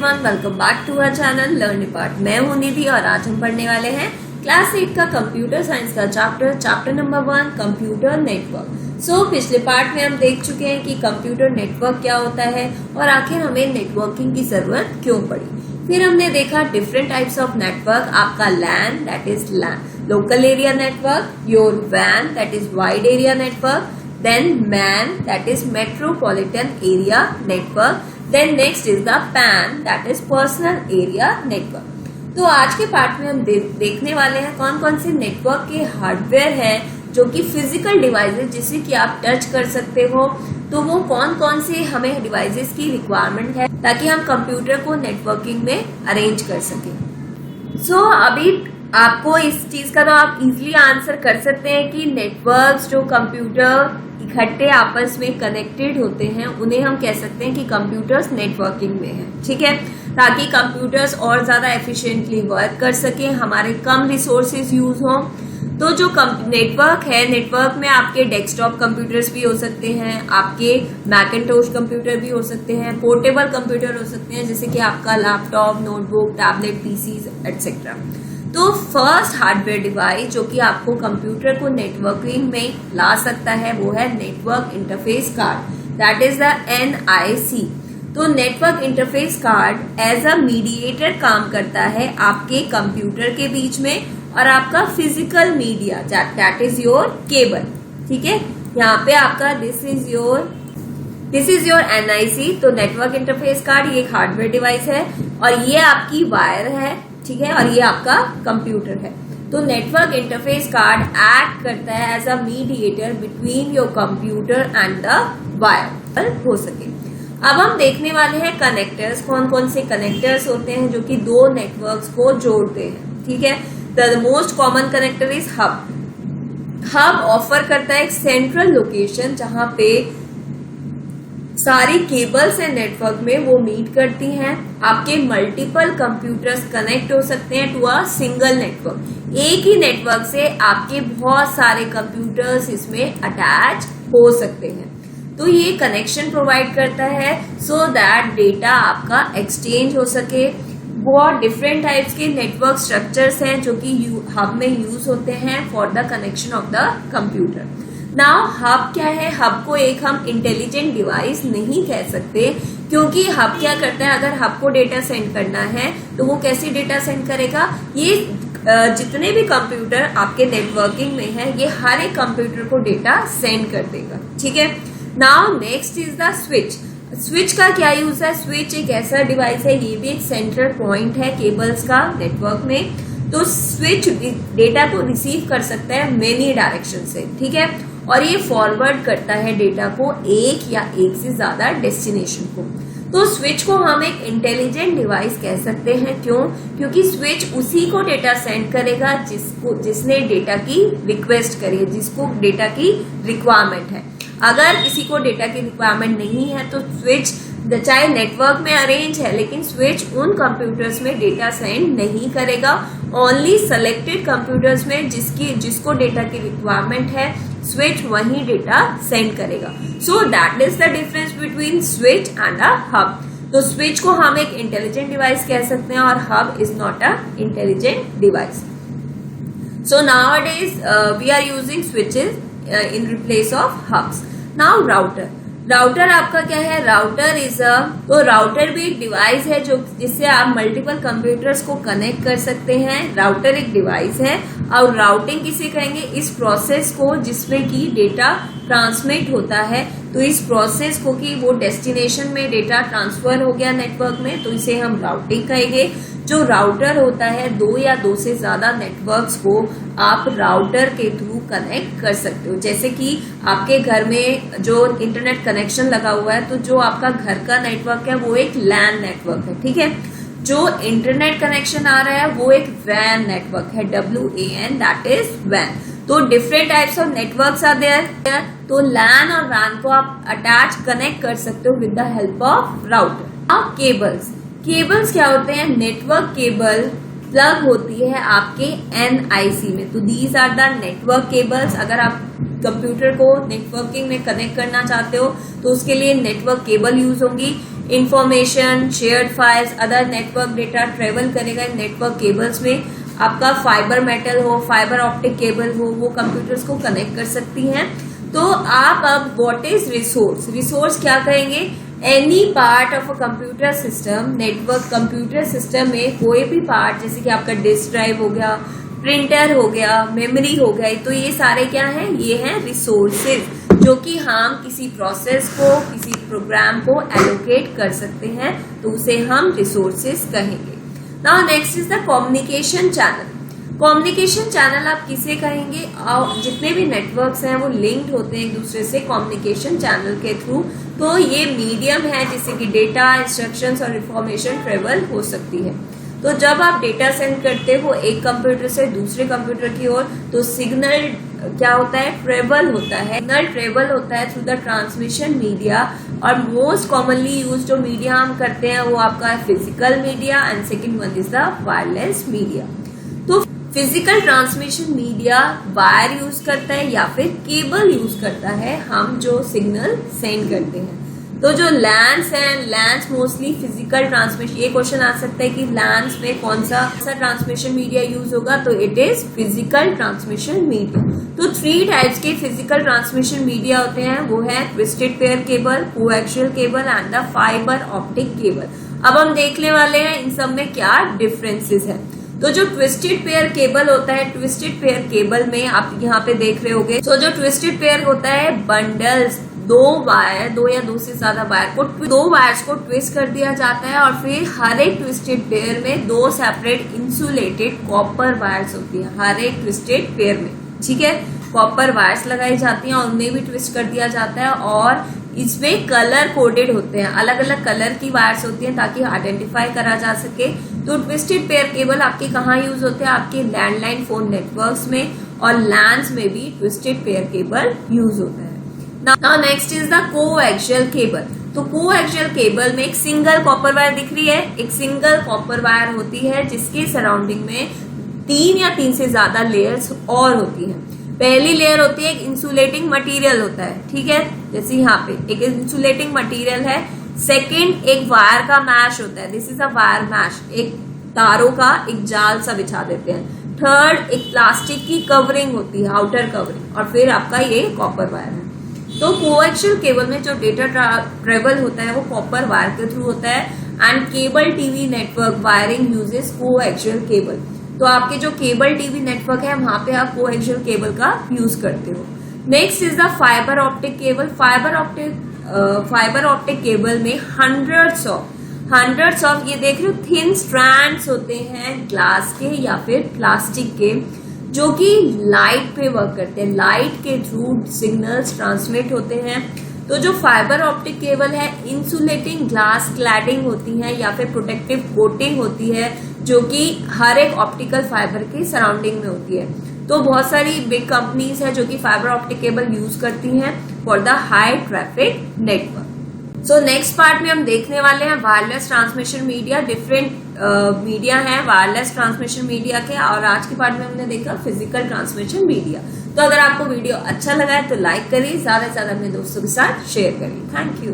Everyone, welcome back to our channel learn depart. मैं हूं निधि और आज हम पढ़ने वाले हैं क्लास 8 का कंप्यूटर साइंस का चैप्टर नंबर 1 कंप्यूटर नेटवर्क। पिछले पार्ट में हम देख चुके हैं कि कंप्यूटर नेटवर्क क्या होता है और आखिर हमें नेटवर्किंग की जरूरत क्यों पड़ी। फिर हमने देखा डिफरेंट टाइप्स ऑफ नेटवर्क, आपका LAN that is local area network, your वैन that is wide area network, then MAN that is metropolitan area network, then next is the PAN that is personal area network। तो आज के part में हम देखने वाले हैं कौन कौन से नेटवर्क के हार्डवेयर है जो कि फिजिकल डिवाइसेस जिसे कि आप टच कर सकते हो। तो वो कौन कौन से हमें डिवाइसेस की रिक्वायरमेंट है ताकि हम कंप्यूटर को नेटवर्किंग में अरेंज कर सकें। अभी आपको इस चीज का तो आप इजीली आंसर कर सकते हैं कि नेटवर्क्स जो कंप्यूटर इकट्ठे आपस में कनेक्टेड होते हैं उन्हें हम कह सकते हैं कि कंप्यूटर्स नेटवर्किंग में है, ठीक है, ताकि कंप्यूटर्स और ज्यादा एफिशिएंटली वर्क कर सके, हमारे कम रिसोर्सेज यूज हो। तो जो नेटवर्क है, नेटवर्क में आपके डेस्कटॉप कंप्यूटर्स भी हो सकते हैं, आपके मैकिंटोश कंप्यूटर भी हो सकते हैं, पोर्टेबल कंप्यूटर हो सकते हैं जैसे कि आपका laptop, notebook, tablet, PCs etcetera. तो फर्स्ट हार्डवेयर डिवाइस जो कि आपको कंप्यूटर को नेटवर्किंग में ला सकता है वो है network interface card, that is the NIC। तो network interface card as a mediator काम करता है आपके कंप्यूटर के बीच में और आपका physical media that is your cable, ठीक है। यहाँ पे आपका दिस इज योर NIC। तो नेटवर्क इंटरफेस कार्ड ये एक हार्डवेयर डिवाइस है और ये आपकी वायर है, ठीक है, और ये आपका कंप्यूटर है। तो नेटवर्क इंटरफेस कार्ड एक्ट करता है as a mediator between your computer and the wire हो सके। अब हम देखने वाले हैं कनेक्टर्स, कौन कौन से कनेक्टर्स होते हैं जो कि दो नेटवर्क्स को जोड़ते हैं, ठीक है। The most common connector is hub offer करता है एक सेंट्रल लोकेशन जहां पे सारी केबल्स है नेटवर्क में वो मीट करती हैं। आपके मल्टीपल कंप्यूटर्स कनेक्ट हो सकते हैं टू अ सिंगल नेटवर्क। एक ही नेटवर्क से आपके बहुत सारे कंप्यूटर्स इसमें अटैच हो सकते हैं। तो ये कनेक्शन प्रोवाइड करता है सो दैट डेटा आपका एक्सचेंज हो सके। बहुत डिफरेंट टाइप्स के नेटवर्क स्ट्रक्चर्स हैं जो कि हब में यूज होते हैं for the connection of the computer. Now hub क्या है? हब को एक हम इंटेलिजेंट डिवाइस नहीं कह सकते क्योंकि हब क्या करता है, अगर हब को डेटा सेंड करना है तो वो कैसे डेटा सेंड करेगा? ये जितने भी कंप्यूटर आपके नेटवर्किंग में है ये हर एक कंप्यूटर को डेटा सेंड कर देगा, ठीक है। Now next is the switch. Switch का क्या यूज है? स्विच एक ऐसा डिवाइस है, ये भी एक सेंट्रल पॉइंट है केबल्स का नेटवर्क में। तो स्विच डेटा को रिसीव कर सकता है मेनी डायरेक्शन से, ठीक है, और ये फॉरवर्ड करता है डेटा को एक या एक से ज्यादा डेस्टिनेशन को। तो स्विच को हम एक इंटेलिजेंट डिवाइस कह सकते हैं। क्यों? क्योंकि स्विच उसी को डेटा सेंड करेगा जिसने डेटा की रिक्वेस्ट करी है, जिसको डेटा की रिक्वायरमेंट है। अगर किसी को डेटा की रिक्वायरमेंट नहीं है तो स्विच चाहे नेटवर्क में अरेंज है लेकिन स्विच उन कंप्यूटर्स में डेटा सेंड नहीं करेगा। ओनली सेलेक्टेड कंप्यूटर्स में जिसको डेटा की रिक्वायरमेंट है स्विच वही डेटा सेंड करेगा। So that is the difference between switch and a hub. तो स्विच को हम एक इंटेलिजेंट डिवाइस कह सकते हैं और hub is not a intelligent device. So nowadays we are using switches in replace of hubs. Now router आपका क्या है? राउटर तो राउटर भी एक डिवाइस है जो जिससे आप मल्टीपल कंप्यूटर्स को कनेक्ट कर सकते हैं। राउटर एक डिवाइस है और राउटिंग किसे कहेंगे? इस प्रोसेस को जिसमें कि डेटा ट्रांसमिट होता है। तो इस प्रोसेस को कि वो डेस्टिनेशन में डेटा ट्रांसफर हो गया नेटवर्क में तो इसे हम राउटिंग कहेंगे। जो राउटर होता है दो या दो से ज्यादा नेटवर्क्स को आप राउटर के थ्रू कनेक्ट कर सकते हो। जैसे कि आपके घर में जो इंटरनेट कनेक्शन लगा हुआ है तो जो आपका घर का नेटवर्क है वो एक लैन नेटवर्क है, ठीक है। जो इंटरनेट कनेक्शन आ रहा है वो एक वैन नेटवर्क है, WAN दैट इज वैन। तो different types of networks are there. तो लैन और वैन को आप अटैच कनेक्ट कर सकते हो with the help of router. अब केबल्स क्या होते हैं? नेटवर्क केबल प्लग होती है आपके NIC में। तो these are the network cables. अगर आप कंप्यूटर को नेटवर्किंग में कनेक्ट करना चाहते हो तो उसके लिए नेटवर्क केबल यूज होंगी। Information, shared files, other network data travel करेगा इन नेटवर्क केबल्स में। आपका फाइबर मेटल हो, फाइबर ऑप्टिक केबल हो, वो कंप्यूटर्स को कनेक्ट कर सकती हैं। तो आप अब व्हाट इज रिसोर्स, रिसोर्स क्या कहेंगे? Any part of a computer system, network computer system में कोई भी पार्ट, जैसे कि आपका डिस्क ड्राइव हो गया, प्रिंटर हो गया, मेमोरी हो गई, तो ये सारे क्या हैं? ये हैं रिसोर्सेज, जो कि हम किसी प्रोसेस को, किसी प्रोग्राम को एलोकेट कर सकते हैं, तो उसे हम रिसोर्सेज कहेंगे। Now next is the communication channel. Communication channel आप किसे कहेंगे? जितने भी नेटवर्क्स हैं वो लिंक्ड होते हैं एक दूसरे से कम्युनिकेशन चैनल के थ्रू। तो ये मीडियम है जिससे कि डेटा, इंस्ट्रक्शंस और इंफॉर्मेशन ट्रेवल हो सकती है। तो जब आप डेटा सेंड करते हो एक कंप्यूटर से दूसरे कंप्यूटर की ओर, तो सिग्नल क्या होता है? ट्रेवल होता है। सिग्नल ट्रेवल होता है थ्रू द ट्रांसमिशन मीडिया, और मोस्ट कॉमनली यूज जो मीडिया हम करते हैं वो आपका physical media, and second one is the wireless media. तो physical transmission media wire use करता है या फिर केबल यूज करता है हम जो सिग्नल सेंड करते हैं। तो जो लैंस हैं, लैंस मोस्टली फिजिकल ट्रांसमिशन, ये क्वेश्चन आ सकता है कि लैंस में कौन सा ट्रांसमिशन मीडिया यूज होगा, तो it is physical transmission media. तो 3 टाइप्स के फिजिकल ट्रांसमिशन मीडिया होते हैं, वो है twisted pair cable, coaxial cable and the fibre optic cable. अब हम देखने वाले हैं इन सब में क्या डिफरेंसेस है। तो जो ट्विस्टेड पेयर केबल होता है, ट्विस्टेड पेयर केबल में आप यहाँ पे देख रहे होगे, तो जो ट्विस्टेड पेयर होता है बंडल्स, 2 वायर, 2 या 2 से ज्यादा वायर को, 2 वायर्स को ट्विस्ट कर दिया जाता है, और फिर हर एक ट्विस्टेड पेयर में 2 सेपरेट इंसुलेटेड कॉपर वायर्स होती है। हर एक ट्विस्टेड पेयर में, ठीक है, कॉपर वायर्स लगाई जाती हैं और उन्हें भी ट्विस्ट कर दिया जाता है, और इसमें कलर कोडेड होते हैं, अलग अलग कलर की वायर्स होती हैं ताकि आइडेंटिफाई करा जा सके। तो ट्विस्टेड पेयर केबल आपके कहाँ यूज होते हैं? आपके लैंडलाइन फोन नेटवर्क्स में, और लैंड्स में भी ट्विस्टेड पेयर केबल यूज होता है। Now next is the coaxial cable. तो कोएक्सियल केबल में एक सिंगल कॉपर वायर दिख रही है, एक सिंगल कॉपर वायर होती है जिसके सराउंडिंग में 3 या 3 से ज्यादा लेयर्स और होती हैं। पहली लेयर होती है एक इंसुलेटिंग मटेरियल होता है, ठीक है, जैसे यहाँ पे एक इंसुलेटिंग मटेरियल है। सेकंड एक वायर का मैश होता है, this is a wire mesh, एक तारों का एक जाल सा बिछा देते हैं। थर्ड एक प्लास्टिक की कवरिंग होती है, आउटर कवरिंग, और फिर आपका ये कॉपर वायर है। तो कोएक्सियल केबल में जो डेटा ट्रेवल होता है वो कॉपर वायर के थ्रू होता है, and cable TV network wiring uses coaxial cable. तो आपके जो केबल टीवी नेटवर्क है वहां पे आप कोएक्सियल केबल का यूज करते हो। Next is the fibre optic cable. Fibre optic cable में हंड्रेड्स ऑफ ये देख रहे हो थिन स्ट्रैंड्स होते हैं ग्लास के या फिर प्लास्टिक के, जो कि लाइट पे वर्क करते हैं, लाइट के थ्रू सिग्नल्स ट्रांसमिट होते हैं। तो जो फाइबर ऑप्टिक केबल है, इंसुलेटिंग ग्लास क्लैडिंग होती है या फिर प्रोटेक्टिव कोटिंग होती है, जो कि हर एक ऑप्टिकल फाइबर के सराउंडिंग में होती है। तो बहुत सारी बिग कंपनीज है जो कि फाइबर ऑप्टिक केबल यूज करती हैं for the high traffic network. So next part में हम देखने वाले हैं wireless transmission media. Different media है वायरलेस ट्रांसमिशन मीडिया के, और आज के पार्ट में हमने देखा फिजिकल ट्रांसमिशन मीडिया। तो अगर आपको वीडियो अच्छा लगा है तो लाइक करिए, ज्यादा से ज्यादा अपने दोस्तों के साथ शेयर करिए। Thank you.